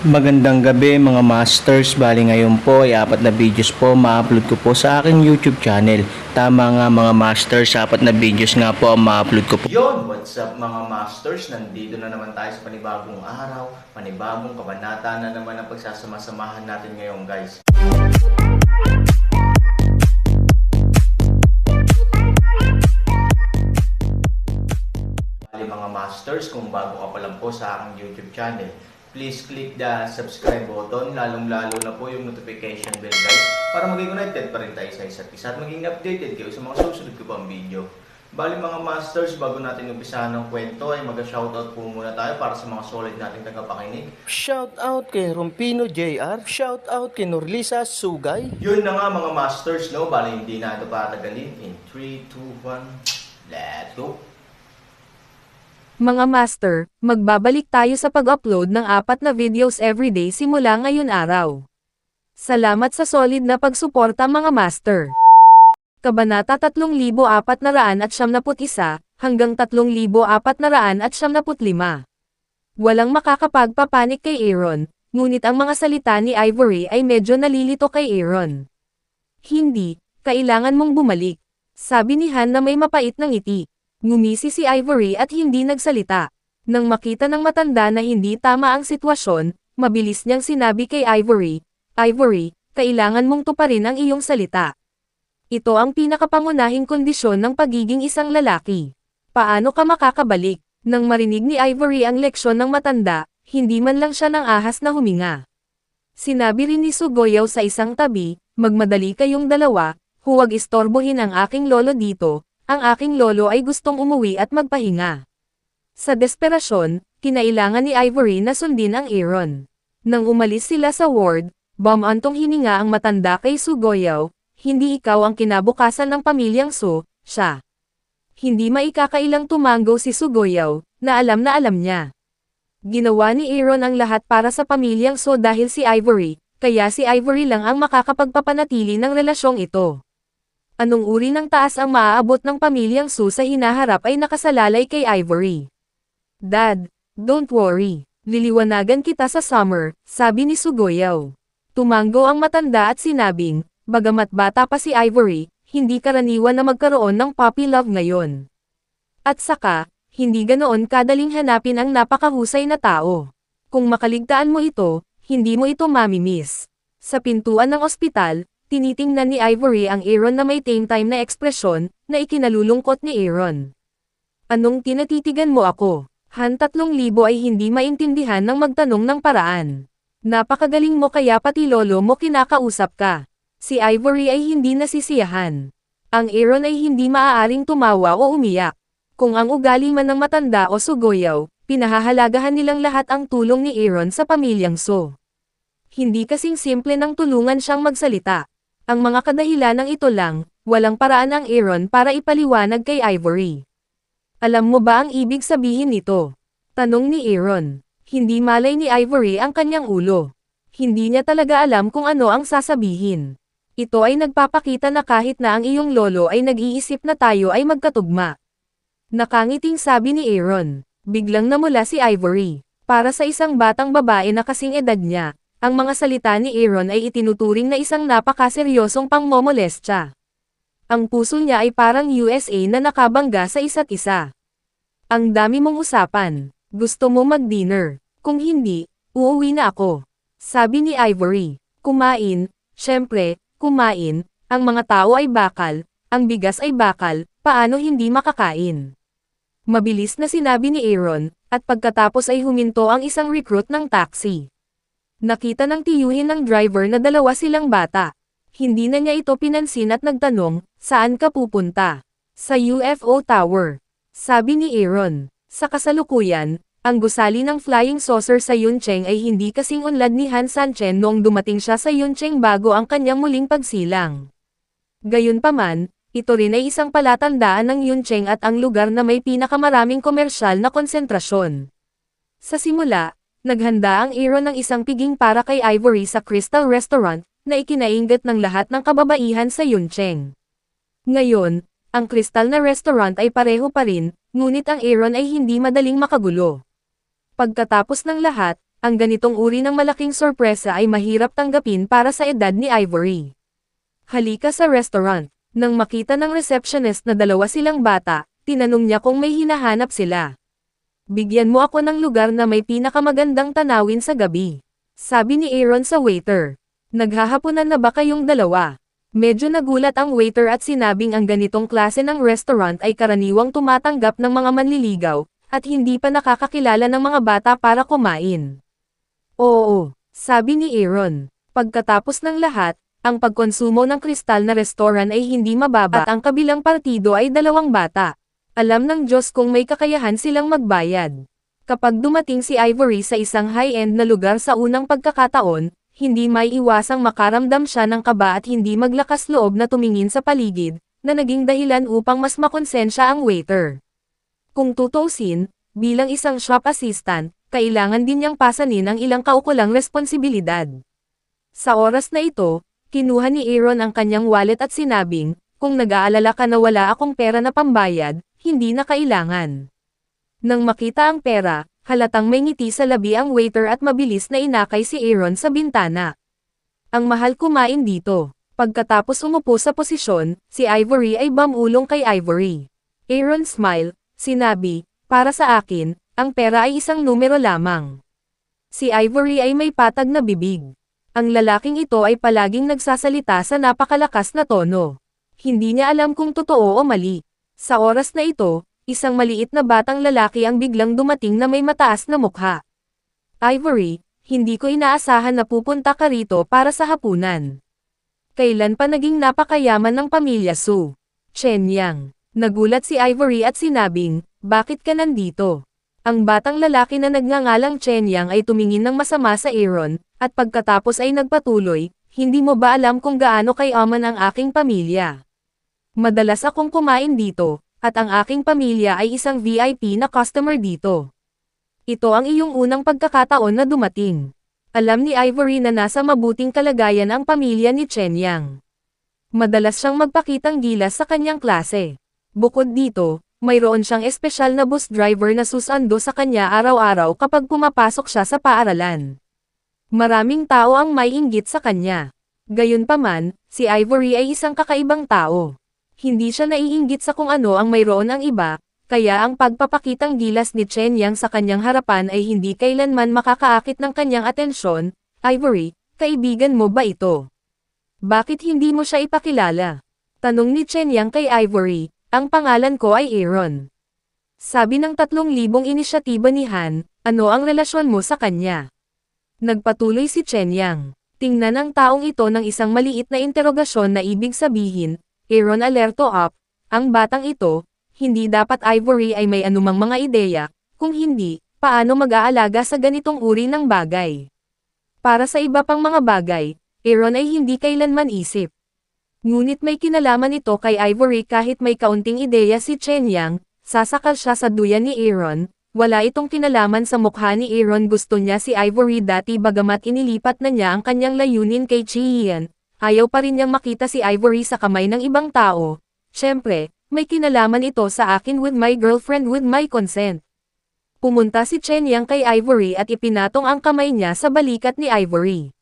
Magandang gabi mga masters, bali ngayon po ay 4 na videos po ma-upload ko po sa aking YouTube channel. Tama nga mga masters, 4 na videos nga po ang ma-upload ko po. Yon, what's up mga masters? Nandito na naman tayo sa panibagong araw, panibagong kabanata na naman ang pagsasama-samahan natin ngayon guys. Bali mga masters, kung bago ka pa lang po sa aking YouTube channel, please click the subscribe button, lalong-lalo na po yung notification bell guys, para maging connected pa rin tayo sa isa't isa at maging updated kayo sa mga susunod ko pang video. Bali mga masters, bago natin umpisahan ng kwento ay mag-shoutout po muna tayo para sa mga solid nating tagapakinig. Shoutout kay Rompino JR, shoutout kay Norlisa Sugay. Yun na nga mga masters, no? Bali hindi na ito patagalin. In 3, 2, 1, let's go! Mga master, magbabalik tayo sa pag-upload ng 4 na videos everyday simula ngayon araw. Salamat sa solid na pagsuporta mga master. Kabanata 3,491 hanggang 3,495. Walang makakapagpapanik kay Aaron, ngunit ang mga salita ni Ivory ay medyo nalilito kay Aaron. Hindi, kailangan mong bumalik. Sabi ni Han na may mapait na ngiti. Ngumisi si Ivory at hindi nagsalita. Nang makita ng matanda na hindi tama ang sitwasyon, mabilis niyang sinabi kay Ivory, "Ivory, kailangan mong tuparin ang iyong salita. Ito ang pinakapangunahing kondisyon ng pagiging isang lalaki. Paano ka makakabalik?" Nang marinig ni Ivory ang leksyon ng matanda, hindi man lang siya ng ahas na huminga. Sinabi rin ni Sugoyaw sa isang tabi, "Magmadali kayong dalawa, huwag istorbohin ang aking lolo dito. Ang aking lolo ay gustong umuwi at magpahinga." Sa desperasyon, kinailangan ni Ivory na sundin ang Aaron. Nang umalis sila sa ward, bumantong hininga ang matanda kay Sugoyaw, "Hindi ikaw ang kinabukasan ng pamilyang So, siya." Hindi maikakailang tumango si Sugoyaw, na alam niya. Ginawa ni Aaron ang lahat para sa pamilyang So dahil si Ivory, kaya si Ivory lang ang makakapagpapanatili ng relasyong ito. Anong uri ng taas ang maaabot ng pamilyang Su sa hinaharap ay nakasalalay kay Ivory. "Dad, don't worry. Liliwanagan kita sa summer," sabi ni Sugoyaw. Tumango ang matanda at sinabing, bagamat bata pa si Ivory, hindi karaniwan na magkaroon ng puppy love ngayon. At saka, hindi ganoon kadaling hanapin ang napakahusay na tao. Kung makaligtaan mo ito, hindi mo ito mamimiss. Sa pintuan ng ospital, tinitingnan ni Ivory ang Aaron na may tame time na ekspresyon, na ikinalulungkot ni Aaron. "Anong tinatitigan mo ako?" Han 3,000 ay hindi maintindihan ng magtanong ng paraan. "Napakagaling mo kaya pati lolo mo kinakausap ka." Si Ivory ay hindi nasisiyahan. Ang Aaron ay hindi maaaring tumawa o umiyak. Kung ang ugali man ng matanda o Sugoyaw, pinahahalagahan nilang lahat ang tulong ni Aaron sa pamilyang So. Hindi kasing simple nang tulungan siyang magsalita. Ang mga kadahilanang ito lang, walang paraan ang Aaron para ipaliwanag kay Ivory. "Alam mo ba ang ibig sabihin nito?" tanong ni Aaron. Hindi malay ni Ivory ang kanyang ulo. Hindi niya talaga alam kung ano ang sasabihin. Ito ay nagpapakita na kahit na ang iyong lolo ay nag-iisip na tayo ay magkatugma. Nakangiting sabi ni Aaron. Biglang namula si Ivory. Para sa isang batang babae na kasing edad niya, ang mga salita ni Aaron ay itinuturing na isang napakaseryosong pangmomolestya. Ang puso niya ay parang USA na nakabangga sa isa't isa. "Ang dami mong usapan. Gusto mo mag-dinner? Kung hindi, uuwi na ako," sabi ni Ivory. "Kumain, syempre, kumain, ang mga tao ay bakal, ang bigas ay bakal, paano hindi makakain?" Mabilis na sinabi ni Aaron, at pagkatapos ay huminto ang isang recruit ng taxi. Nakita ng tiyuhin ng driver na dalawa silang bata. Hindi na niya ito pinansin at nagtanong, "Saan ka pupunta?" "Sa UFO Tower," sabi ni Aaron. Sa kasalukuyan, ang gusali ng flying saucer sa Yuncheng ay hindi kasing unlad ni Han Sanchen noong dumating siya sa Yuncheng bago ang kanyang muling pagsilang. Gayunpaman, ito rin ay isang palatandaan ng Yuncheng at ang lugar na may pinakamaraming komersyal na konsentrasyon. Sa simula, naghanda ang Aaron ng isang piging para kay Ivory sa Crystal Restaurant, na ikinainggit ng lahat ng kababaihan sa Yuncheng. Ngayon, ang Crystal na restaurant ay pareho pa rin, ngunit ang Aaron ay hindi madaling makagulo. Pagkatapos ng lahat, Ang ganitong uri ng malaking sorpresa ay mahirap tanggapin para sa edad ni Ivory. Halika sa restaurant. Nang makita ng receptionist na dalawa silang bata, tinanong niya kung may hinahanap sila. Bigyan mo ako ng lugar na may pinakamagandang tanawin sa gabi. Sabi ni Aaron sa waiter. Naghahapunan na ba kayong dalawa? Medyo nagulat ang waiter at sinabing ang ganitong klase ng restaurant ay karaniwang tumatanggap ng mga manliligaw, at hindi pa nakakakilala ng mga bata para kumain. Oo, sabi ni Aaron. Pagkatapos ng lahat, ang pagkonsumo ng kristal na restaurant ay hindi mababa at ang kabilang partido ay dalawang bata. Alam ng Diyos kung may kakayahan silang magbayad. Kapag dumating si Ivory sa isang high-end na lugar sa unang pagkakataon, hindi may iwasang makaramdam siya ng kaba at hindi maglakas loob na tumingin sa paligid, na naging dahilan upang mas makonsensya ang waiter. Kung tutuusin, bilang isang shop assistant, kailangan din niyang pasanin ang ilang kaukulang responsibilidad. Sa oras na ito, kinuha ni Aaron ang kanyang wallet at sinabing, kung nag-aalala ka na wala akong pera na pambayad, hindi na kailangan. Nang makita ang pera, halatang may ngiti sa labi ang waiter at mabilis na inakay si Aaron sa bintana. Ang mahal kumain dito. Pagkatapos umupo sa posisyon, si Ivory ay bumulong kay Ivory. Aaron smile, sinabi, para sa akin, ang pera ay isang numero lamang. Si Ivory ay may patag na bibig. Ang lalaking ito ay palaging nagsasalita sa napakalakas na tono. Hindi niya alam kung totoo o mali. Sa oras na ito, isang maliit na batang lalaki ang biglang dumating na may mataas na mukha. Ivory, hindi ko inaasahan na pupunta ka rito para sa hapunan. Kailan pa naging napakayaman ng pamilya Su? Chen Yang. Nagulat si Ivory at sinabing, bakit ka nandito? Ang batang lalaki na nagngangalang Chen Yang ay tumingin ng masama sa Aaron, at pagkatapos ay nagpatuloy, hindi mo ba alam kung gaano kayaman ang aking pamilya? Madalas akong kumain dito, at ang aking pamilya ay isang VIP na customer dito. Ito ang iyong unang pagkakataon na dumating. Alam ni Ivory na nasa mabuting kalagayan ang pamilya ni Chen Yang. Madalas siyang magpakitang gilas sa kanyang klase. Bukod dito, mayroon siyang espesyal na bus driver na susando sa kanya araw-araw kapag pumapasok siya sa paaralan. Maraming tao ang may inggit sa kanya. Gayunpaman, si Ivory ay isang kakaibang tao. Hindi siya naiinggit sa kung ano ang mayroon ang iba, kaya ang pagpapakitang gilas ni Chen Yang sa kanyang harapan ay hindi kailanman makakaakit ng kanyang atensyon. Ivory, kaibigan mo ba ito? Bakit hindi mo siya ipakilala? Tanong ni Chen Yang kay Ivory, ang pangalan ko ay Aaron. Sabi ng 3,000 inisyatiba ni Han, ano ang relasyon mo sa kanya? Nagpatuloy si Chen Yang. Tingnan ang taong ito ng isang maliit na interogasyon na ibig sabihin, Aaron alerto up, ang batang ito, hindi dapat Ivory ay may anumang mga ideya, kung hindi, paano mag-aalaga sa ganitong uri ng bagay. Para sa iba pang mga bagay, Aaron ay hindi kailanman isip. Ngunit may kinalaman ito kay Ivory kahit may kaunting ideya si Chen Yang, sasakal siya sa duyan ni Aaron, wala itong kinalaman sa mukha ni Aaron gusto niya si Ivory dati bagamat inilipat na niya ang kanyang layunin kay Chi Yan. Ayaw pa rin niyang makita si Ivory sa kamay ng ibang tao. Siyempre, may kinalaman ito sa akin with my girlfriend with my consent. Pumunta si Chen Yang kay Ivory at ipinatong ang kamay niya sa balikat ni Ivory.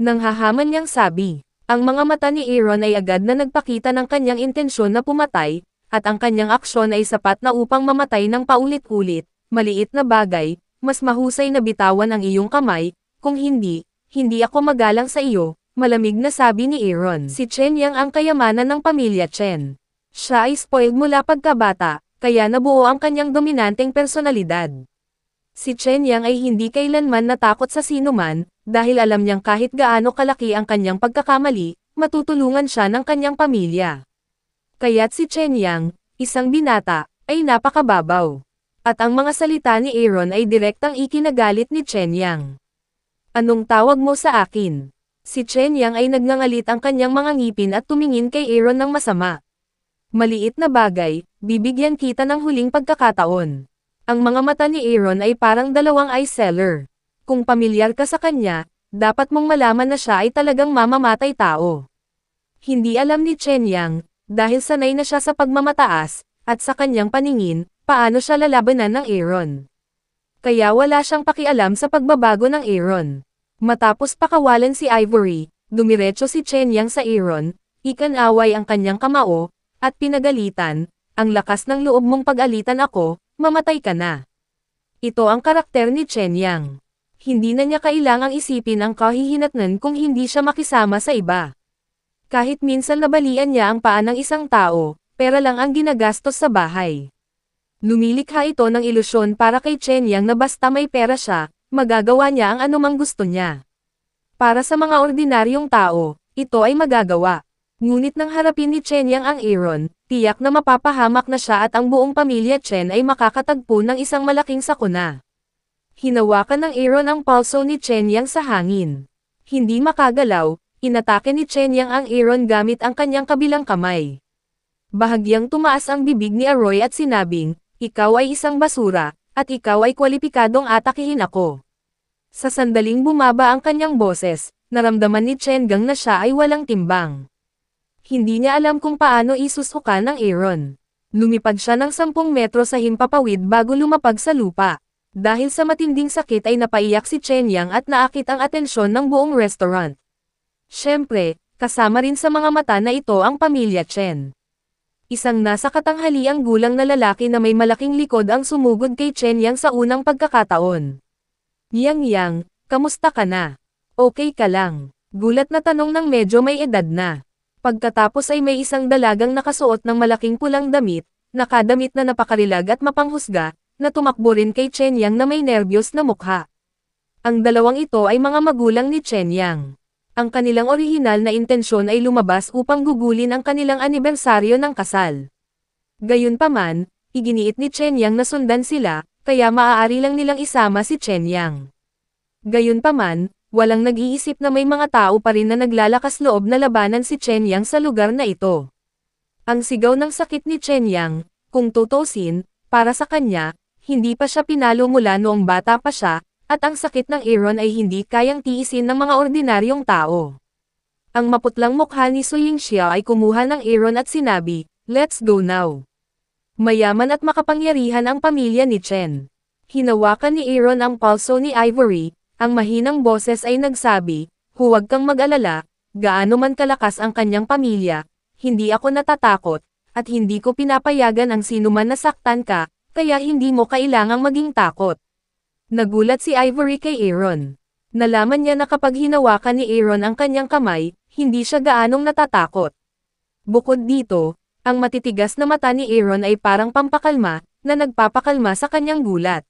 Nang hahaman niyang sabi, ang mga mata ni Aaron ay agad na nagpakita ng kanyang intensyon na pumatay, at ang kanyang aksyon ay sapat na upang mamatay ng paulit-ulit, maliit na bagay, mas mahusay na bitawan ang iyong kamay, kung hindi, hindi ako magalang sa iyo. Malamig na sabi ni Aaron. Si Chen Yang ang kayamanan ng pamilya Chen. Siya ay spoiled mula pagkabata, kaya nabuo ang kanyang dominanteng personalidad. Si Chen Yang ay hindi kailanman natakot sa sinuman, dahil alam niyang kahit gaano kalaki ang kanyang pagkakamali, matutulungan siya ng kanyang pamilya. Kaya't si Chen Yang, isang binata, ay napakababaw. At ang mga salita ni Aaron ay direktang ikinagalit ni Chen Yang. Anong tawag mo sa akin? Si Chen Yang ay nagngangalit ang kanyang mga ngipin at tumingin kay Aaron ng masama. Maliit na bagay, bibigyan kita ng huling pagkakataon. Ang mga mata ni Aaron ay parang dalawang eye seller. Kung pamilyar ka sa kanya, dapat mong malaman na siya ay talagang mamamatay tao. Hindi alam ni Chen Yang, dahil sanay na siya sa pagmamataas, at sa kanyang paningin, paano siya lalabanan ng Aaron. kaya wala siyang pakialam sa pagbabago ng Aaron. Matapos pakawalan si Ivory, dumiretso si Chen Yang sa Aaron, ikanaway ang kanyang kamao, at pinagalitan, ang lakas ng loob mong pag-alitan ako, mamatay ka na. Ito ang karakter ni Chen Yang. Hindi na niya kailangang isipin ang kahihinatnan kung hindi siya makisama sa iba. Kahit minsan nabalian niya ang paa ng isang tao, pera lang ang ginagastos sa bahay. Lumilikha ito ng ilusyon para kay Chen Yang na basta may pera siya, magagawa niya ang anumang gusto niya. Para sa mga ordinaryong tao, ito ay magagawa. Ngunit nang harapin ni Chen Yang ang Aaron, tiyak na mapapahamak na siya at ang buong pamilya Chen ay makakatagpo ng isang malaking sakuna. Hinawakan ng Aaron ang palso ni Chen Yang sa hangin. Hindi makagalaw, inatake ni Chen Yang ang Aaron gamit ang kanyang kabilang kamay. Bahagyang tumaas ang bibig ni Aroy at sinabing, "Ikaw ay isang basura, at ikaw ay kwalipikadong atakihin ako." Sa sandaling bumaba ang kanyang boses, naramdaman ni Chen Gang na siya ay walang timbang. Hindi niya alam kung paano isusukan ng Aaron. Lumipad siya ng 10 metro sa himpapawid bago lumapag sa lupa. Dahil sa matinding sakit ay napaiyak si Chen Yang at naakit ang atensyon ng buong restaurant. Siyempre, kasama rin sa mga mata na ito ang pamilya Chen. Isang nasa katanghaliang gulang na lalaki na may malaking likod ang sumugod kay Chen Yang sa unang pagkakataon. Yang, kamusta ka na? Okay ka lang? Gulat na tanong ng medyo may edad na. Pagkatapos ay may isang dalagang nakasuot ng malaking pulang damit, nakadamit na napakarilag at mapanghusga, na tumakbo rin kay Chen Yang na may nerbiyos na mukha. Ang dalawang ito ay mga magulang ni Chen Yang. Ang kanilang orihinal na intensyon ay lumabas upang gugulin ang kanilang anibersaryo ng kasal. Gayunpaman, iginiit ni Chen Yang na sundan sila, kaya maaari lang nilang isama si Chen Yang. Gayunpaman, walang nag-iisip na may mga tao pa rin na naglalakas loob na labanan si Chen Yang sa lugar na ito. Ang sigaw ng sakit ni Chen Yang, kung tutusin, para sa kanya, hindi pa siya pinalo mula noong bata pa siya, at ang sakit ng Aaron ay hindi kayang tiisin ng mga ordinaryong tao. Ang maputlang mukha ni Su Yingxia ay kumuha ng Aaron at sinabi, "Let's go now." Mayaman at makapangyarihan ang pamilya ni Chen. Hinawakan ni Aaron ang palso ni Ivory, ang mahinang boses ay nagsabi, "Huwag kang mag-alala, gaano man kalakas ang kanyang pamilya, hindi ako natatakot, at hindi ko pinapayagan ang sinuman na saktan ka, kaya hindi mo kailangang maging takot." Nagulat si Ivory kay Aaron. Nalaman niya na kapag hinawakan ni Aaron ang kanyang kamay, hindi siya gaanong natatakot. Bukod dito, ang matitigas na mata ni Aaron ay parang pampakalma, na nagpapakalma sa kanyang gulat.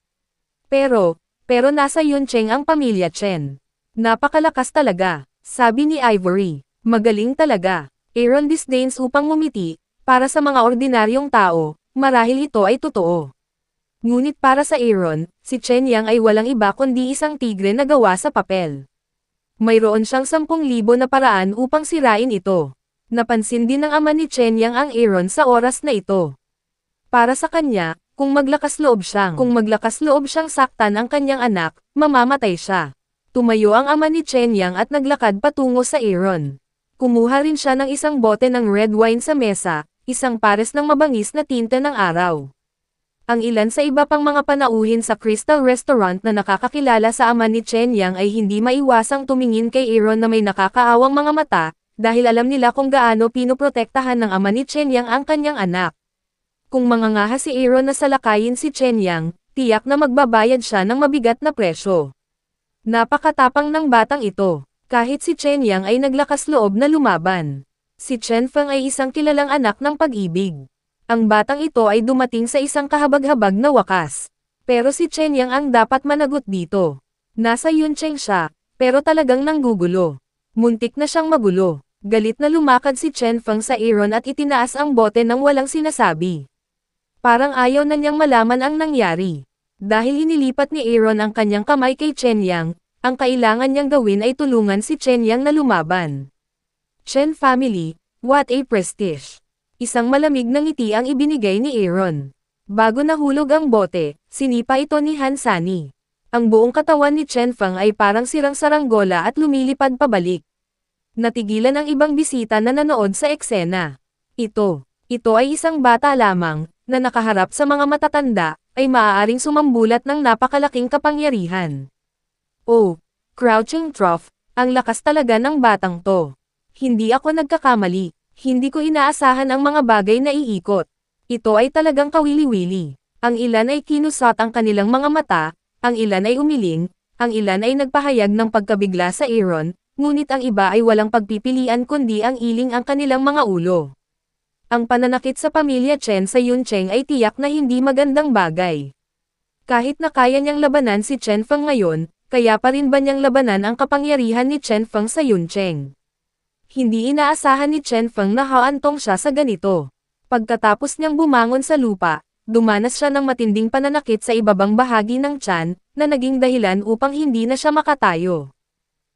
Pero nasa Yuncheng ang pamilya Chen. Napakalakas talaga, sabi ni Ivory. Magaling talaga. Aaron disdains upang ngumiti, para sa mga ordinaryong tao, marahil ito ay totoo. Ngunit para sa Aaron, si Chen Yang ay walang iba kundi isang tigre na gawa sa papel. Mayroon siyang 10,000 na paraan upang sirain ito. Napansin din ng ama ni Chen Yang ang Aaron sa oras na ito. Para sa kanya, kung maglakas loob siyang saktan ang kanyang anak, mamamatay siya. Tumayo ang ama ni Chen Yang at naglakad patungo sa Aaron. Kumuha rin siya ng isang bote ng red wine sa mesa, isang pares ng mabangis na tinta ng araw. Ang ilan sa iba pang mga panauhin sa Crystal Restaurant na nakakakilala sa ama ni Chen Yang ay hindi maiwasang tumingin kay Aaron na may nakakaawang mga mata, dahil alam nila kung gaano pinoprotektahan ng ama ni Chen Yang ang kanyang anak. Kung mangangaha si Aaron na salakayin si Chen Yang, tiyak na magbabayad siya ng mabigat na presyo. Napakatapang ng batang ito. Kahit si Chen Yang ay naglakas loob na lumaban. Si Chen Feng ay isang kilalang anak ng pag-ibig. Ang batang ito ay dumating sa isang kahabag-habag na wakas. Pero si Chen Yang ang dapat managot dito. Nasa Yuncheng siya, pero talagang nanggugulo. Muntik na siyang magulo. Galit na lumakad si Chen Feng sa Aaron at itinaas ang bote nang walang sinasabi. Parang ayaw na niyang malaman ang nangyari. Dahil inilipat ni Aaron ang kanyang kamay kay Chen Yang, ang kailangan niyang gawin ay tulungan si Chen Yang na lumaban. Chen family, what a prestige. Isang malamig na ngiti ang ibinigay ni Aaron. Bago nahulog ang bote, sinipa ito ni Han Sani. Ang buong katawan ni Chen Feng ay parang sirang saranggola at lumilipad pabalik. Natigilan ang ibang bisita na nanood sa eksena. Ito ay isang bata lamang, na nakaharap sa mga matatanda, ay maaaring sumambulat ng napakalaking kapangyarihan. Oh, crouching trough, ang lakas talaga ng batang to. Hindi ako nagkakamali, hindi ko inaasahan ang mga bagay na iikot. Ito ay talagang kawili-wili. Ang ilan ay kinusot ang kanilang mga mata, ang ilan ay umiling, ang ilan ay nagpahayag ng pagkabigla sa Aaron, ngunit ang iba ay walang pagpipilian kundi ang iling ang kanilang mga ulo. Ang pananakit sa pamilya Chen sa Yuncheng ay tiyak na hindi magandang bagay. Kahit na kaya niyang labanan si Chen Feng ngayon, kaya pa rin ba niyang labanan ang kapangyarihan ni Chen Feng sa Yuncheng? Hindi inaasahan ni Chen Feng na haantong siya sa ganito. Pagkatapos niyang bumangon sa lupa, dumanas siya ng matinding pananakit sa ibabang bahagi ng tiyan, na naging dahilan upang hindi na siya makatayo.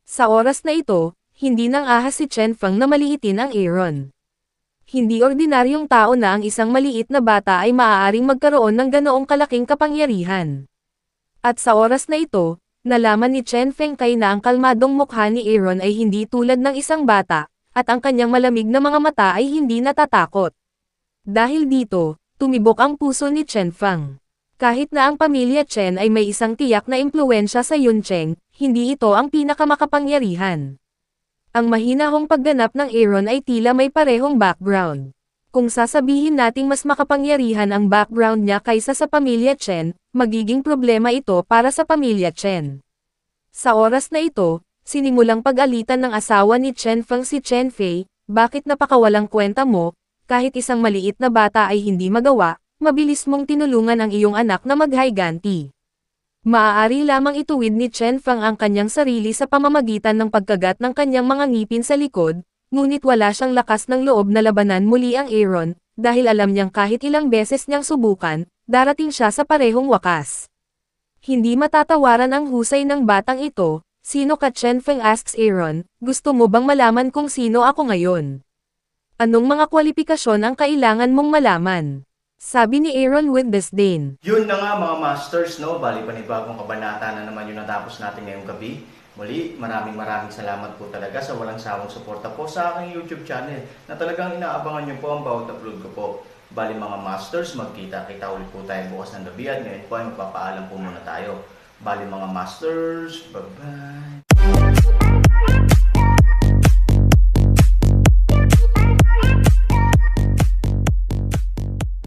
Sa oras na ito, hindi nang ahas si Chen Feng na maliitin ang Aaron. Hindi ordinaryong tao na ang isang maliit na bata ay maaaring magkaroon ng ganoong kalaking kapangyarihan. At sa oras na ito, nalaman ni Chen Feng Kai na ang kalmadong mukha ni Aaron ay hindi tulad ng isang bata, at ang kanyang malamig na mga mata ay hindi natatakot. Dahil dito, tumibok ang puso ni Chen Feng. Kahit na ang pamilya Chen ay may isang tiyak na impluwensya sa Yuncheng, hindi ito ang pinakamakapangyarihan. Ang mahinahong pagganap ng Aaron ay tila may parehong background. Kung sasabihin nating mas makapangyarihan ang background niya kaysa sa pamilya Chen, magiging problema ito para sa pamilya Chen. Sa oras na ito, sinimulang pag-alitan ng asawa ni Chen Feng si Chen Fei, bakit napakawalang kwenta mo, kahit isang maliit na bata ay hindi magawa, mabilis mong tinulungan ang iyong anak na maghayganti. Maaari lamang ituwid ni Chen Feng ang kanyang sarili sa pamamagitan ng pagkagat ng kanyang mga ngipin sa likod, ngunit wala siyang lakas ng loob na labanan muli ang Aaron, dahil alam niyang kahit ilang beses niyang subukan, darating siya sa parehong wakas. Hindi matatawaran ang husay ng batang ito. Sino ka? Chen Feng asks Aaron, gusto mo bang malaman kung sino ako ngayon? Anong mga kwalifikasyon ang kailangan mong malaman? Sabi ni Aaron with disdain. Yun na nga mga masters, no? Bali panibagong kabanata na naman yung natapos natin ngayong gabi. Muli, maraming salamat po talaga sa walang sawang suporta po sa aking YouTube channel na talagang inaabangan nyo po ang bawat upload ko po. Bali mga masters, magkita-kita ulit po tayo bukas ng gabi at ngayon po ay magpapaalam po muna tayo. Bali mga masters, bye-bye!